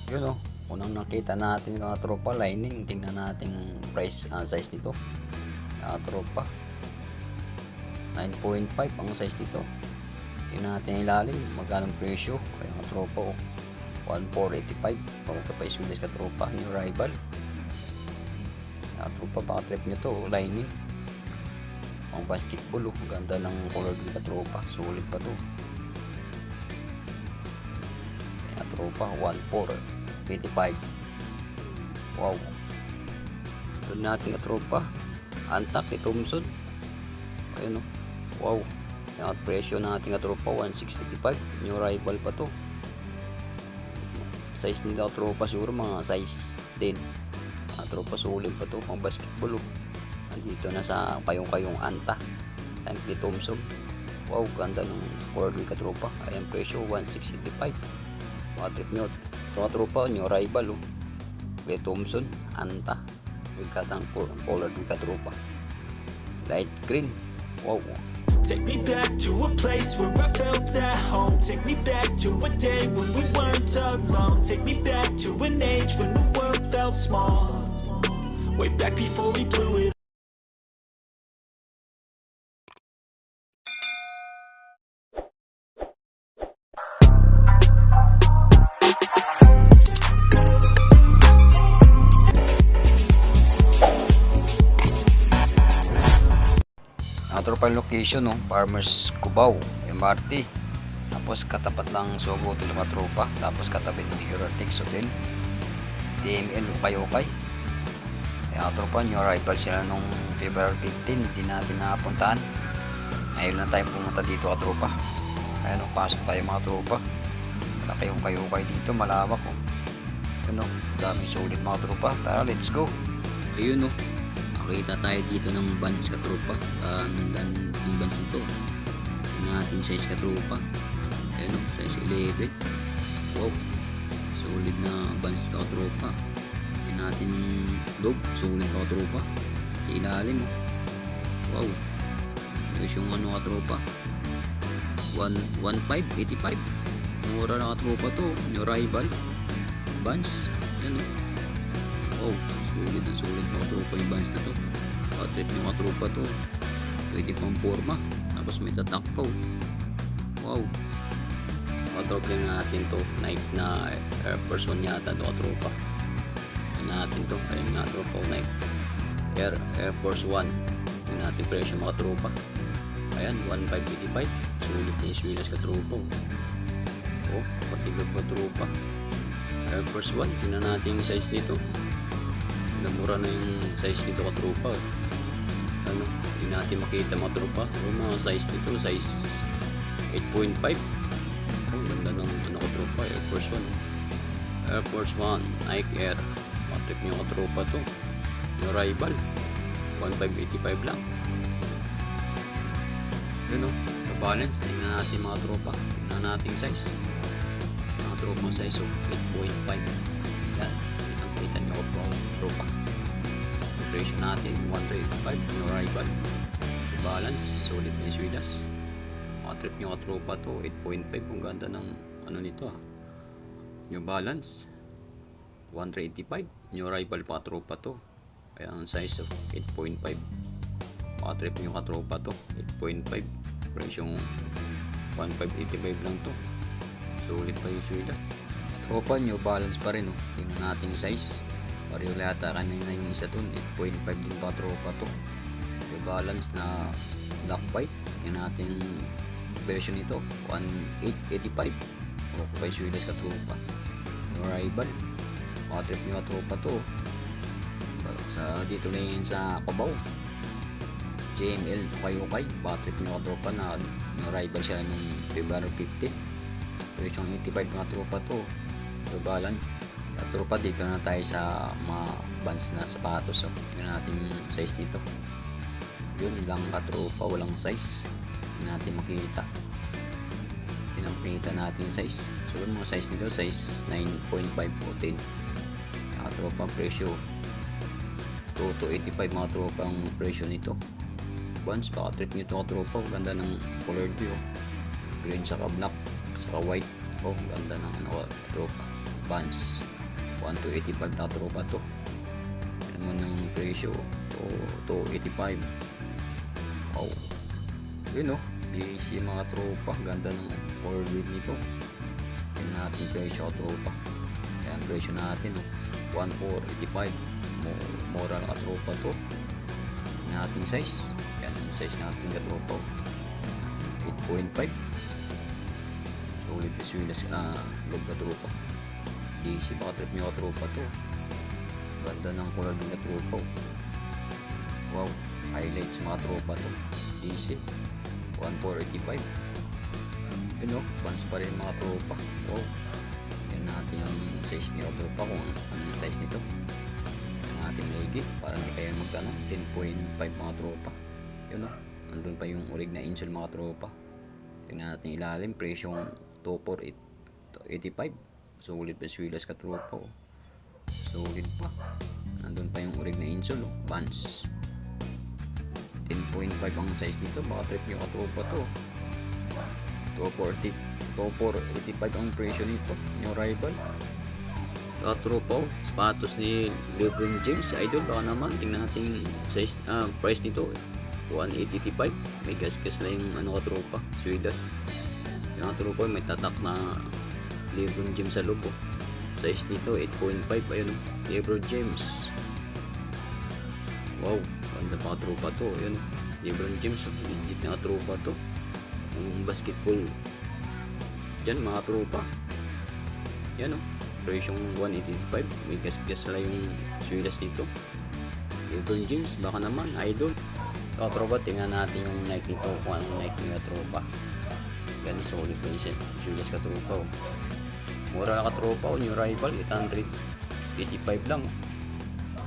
Yun oh, unang nakita natin mga tropa, lining. Tingnan natin price, size nito mga tropa. 9.5 ang size nito. Tingnan natin ilalim, magkano presyo. Kaya mga tropa oh, 1485. Pagkapay Swedish ka tropa, new arrival. Mga tropa, baka trip nyo to, lining. Ang basketball oh, ganda ng color din ka tropa, sulit pa to. Kaya tropa, 1485. Wow. Doon natin ka tropa, antak ni Thompson. Ayun oh, wow. Yung presyo natin ka tropa, 165. New arrival pa to. Size nila ka tropa, siguro mga size 10. Mga tropa, sulit pa to, pang basketball oh. Dito na sa kayong anta and kay Thompson. Wow, ganda ng order ka tropa. Ayan presyo 165. Mga trip nyo mga tropa, new arrival oh. Kay Thompson, anta. Nagkatang color ka tropa, light green. Wow. Take me back to a place where I felt at home. Take me back to a day when we weren't alone. Take me back to an age when the world felt small. Way back before we blew it. Tropa location no, Farmers Cubao, MRT. Tapos katapat lang Sogo Hotel mga tropa. Tapos katabi ng Heratex Hotel, TML Payokay. Kaya tropa, new arrival sila nung February 15. Hindi natin nakapuntaan. Ngayon na tayo pumunta dito ka tropa. Ayan o, pasok tayo mga tropa. Malaki yung Payokay dito, malawak o. Ano, dami sulit mga tropa. Tara, let's go. Ayun o, makita tayo dito ng Vans ka tropa. Nandan yung Vans nito. Tingnan natin size ka tropa. Ayun o, size 11. Wow, solid na Vans ka tropa. Tingnan natin loob, solid ka tropa. Ilalim o. Wow, tapos yung ano ka tropa, 1585. Mura na ka tropa to, new arrival Vans. Ayun o. Wow, sulit mga tropa yung Vans na to. Patrip yung mga tropa to, pwede pang forma, tapos may tatakpaw. Wow, patrop lang natin to, Nike na Air Force 1 yata to tropa. Natin to, ayun nga tropa, Nike Air Force 1. Yung natin presyo mga tropa, ayan 1585. sulit na yung Swedish ka tropa. Oh, patigod pa tropa, Air Force 1. Tingnan natin yung size nito. Namura na yung size nito ka tropa. Ano, hindi natin makita mga tropa. Yung mga size nito, size 8.5. Oh, ganda ng ano ka tropa, Air Force 1. Air Force 1 Nike Air. Matrip nyo ka tropa to, yung rival 1585 lang. Yun o, the balance. Tingnan natin mga tropa, tingnan natin size. Mga tropa size o 8.5. yan, kita nyo ko po tropa. Presyo natin 135, yung rival. The balance, solid na yung Swedish. Mga trip nyo ka tropa to, 8.5. Ang ganda ng ano nito yung balance 185, new arrival pa tropa to. Kaya ang size of 8.5. Mga trip nyo ka tropa to, 8.5. Presyong 1585 lang to. Sulit pa yung Swedish tropa, new balance pa rin. Tingnan natin yung size. Pareho yata kanina yung isa dun, 8.5 din pa tropa to. New balance na black white. Tingnan natin yung version nito, 1885. O pa yung Swedish ka tropa, new arrival. Mga trip nyo ka tropa to. Sa dito na yun sa Cubao, JML Payokay. Batrip nyo ka tropa na rival siya ng February 15. Presyong 85 mga tropa to. Tubalan tropa, dito na tayo sa mga Vans na sapatos. So tingnan natin yung size nito. Yun lang ka tropa, walang size. Hindi natin makita. Pinakita natin yung size. So yung mga size nito, size 9.5 o 10. Mga tropa, presyo 285 mga tropa ang presyo nito. Vans, baka trip nyo ito ka tropa. Ganda ng colored view, green saka black saka white. Oh, ganda ng ano ka tropa. Vans 1285 na tropa to. Yan mo ng presyo to 285. Wow, yun o, DC mga tropa. Ganda ng forward nito. Yan natin presyo tropa. Yan presyo natin 1485. Mura na tropa to. Yan natin size. Yan yung size natin katropa 8.5. Solid visuals log katropa. DC baka trip nyo katropa to. Ganda ng color din katropa. Wow, highlights mga tropa to. DC 1485. Yun o, Vans pa rin mga tropa. Wow, yan natin yung size ni tropa kung anong size nito. Yan natin legit para hindi kayo magkano 10.5 mga tropa. Yun o, nandun pa yung orig na insole mga tropa. Tingnan natin ilalim, presyong 24885. Solid pa swilas ka tropa. Solid pa. Nandun pa yung orig na insole Vans 10.5 ang size nito. Baka trip nyo ka tropa to. 24885 ang presyo nito. Yung rival tropa, sapatos ni LeBron James idol. Baka naman tingnan natin size, price nito 185. May gas-gas na yung ano ka tropa, swidas. Yung tropa may tatak na LeBron James sa loob. Size nito 8.5. ayun LeBron James. Wow, ganda pa tropa to. Ayun LeBron James, legit na tropa to. Yung basketball dyan mga tropa. Yan presyong 185. May gas-gas na yung swidas nito. LeBron James baka naman idol. Tropa, tingnan natin yung Nike nito kung anong Nike nila tropa. Ganun solid pa yung swidas ka tropa. Mura ka tropa. Yung rival 885 lang.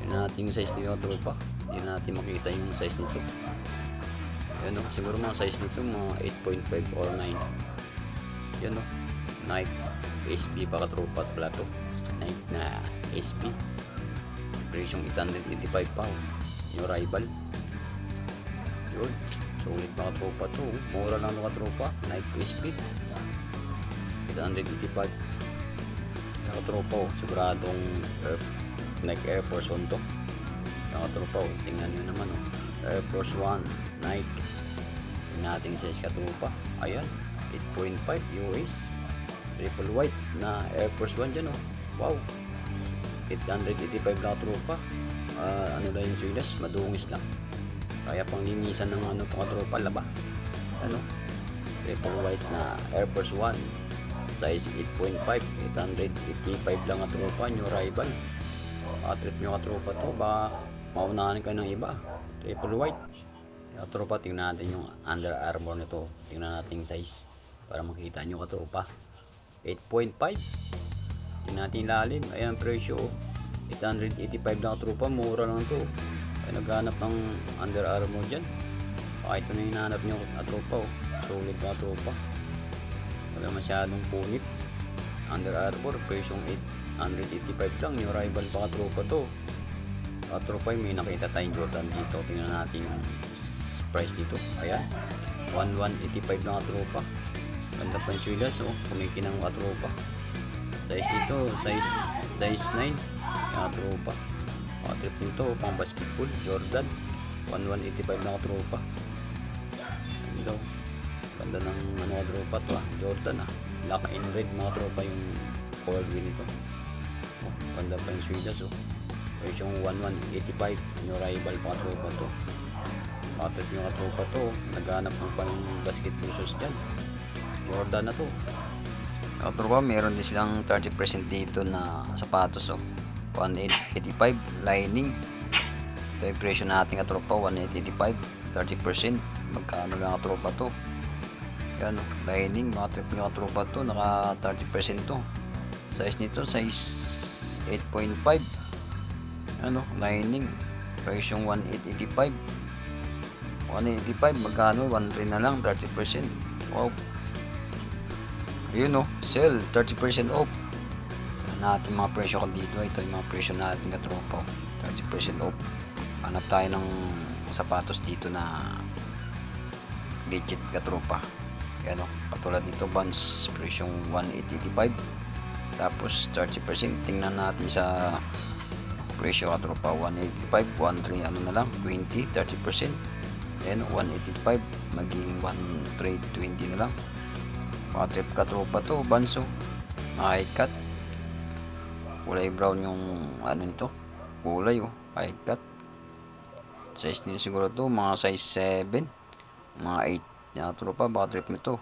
Yun natin yung size nito tropa. Hindi natin makita yung size nito. Yan siguro mga size nito mga 8.5 or 9. Yan Nike SB pa ka tropa pala to. Nike na SB. Presyong 885 pa yung rival. Yun, solid pa ka tropa to. Mura lang ka tropa. Nike SB 885 ka tropa. Siguradong Nike Air Force 1 to. Ka tropa. Tingnan nyo naman Air Force 1 Nike. Tingnan natin size ka tropa. Ayan 8.5 US triple white na Air Force 1 dyan wow, 885 lang tropa. Ano lang yung swilas, madungis lang, kaya pang linisan ng ano itong tropa laba. Triple white na Air Force 1 size 8.5, 885 lang ang tropa. New rival, trip nyo ka tropa to, baka maunahan ka ng iba. Triple white tropa. Tingnan natin yung Under Armour nito. Tingnan natin yung size para makita nyo ka tropa. 8.5. Tingnan natin lalim. Ayan presyo 885 lang tropa. Mura lang to. Ay naghanap ng Under Armour dyan. Ito na yung hinahanap nyo tropa. Solid na tropa. Wala masyadong punit. Under Armour presyong 885 lang. Yung rival pa ka tropa to. Tropa, may nakita tayong Jordan dito. Tingnan natin yung price dito. Ayan 1185 lang ka tropa. Ganda pa yung swilas kumikinang ka tropa. Size ito size 9 ka tropa. Trip nito pang basketball Jordan 1185 lang ka tropa. Ganda ng ano ka tropa to Jordan black and red mga tropa yung color nito. Ganda pa yung swilas yung 1185 yung rival pa tropa to. Trip yung ka tropa to, naghanap ng pang basketball shoes dyan. Jordan na to. Tropa, meron din silang 30% dito na sapatos 185 lining. Ito yung presyo natin katropa 185, 30%. Magkano lang katropa to? Yan lining, mga trip nyo katropa to, naka 30% to. Size nito size 8.5. Lining presyong 185. Magkano 1 na lang 30%. Wow, yun sell 30% off. Natin mga presyo ko dito. Ito yung mga presyo natin katropa 30% off. Hanap tayo ng sapatos dito na legit katropa. Yan katulad dito Vans presyong 185, Tapos 30%, tingnan natin sa presyo katropa. 185, 13, ano na lang, 20, 30%. Ayan, 185, maging 120 na lang. Mga trip katropa to, banso. High cut. Kulay brown yung ano nito. Kulay high cut. Size nila siguro to, mga size 7, mga 8. Yan katropa, baka trip nito.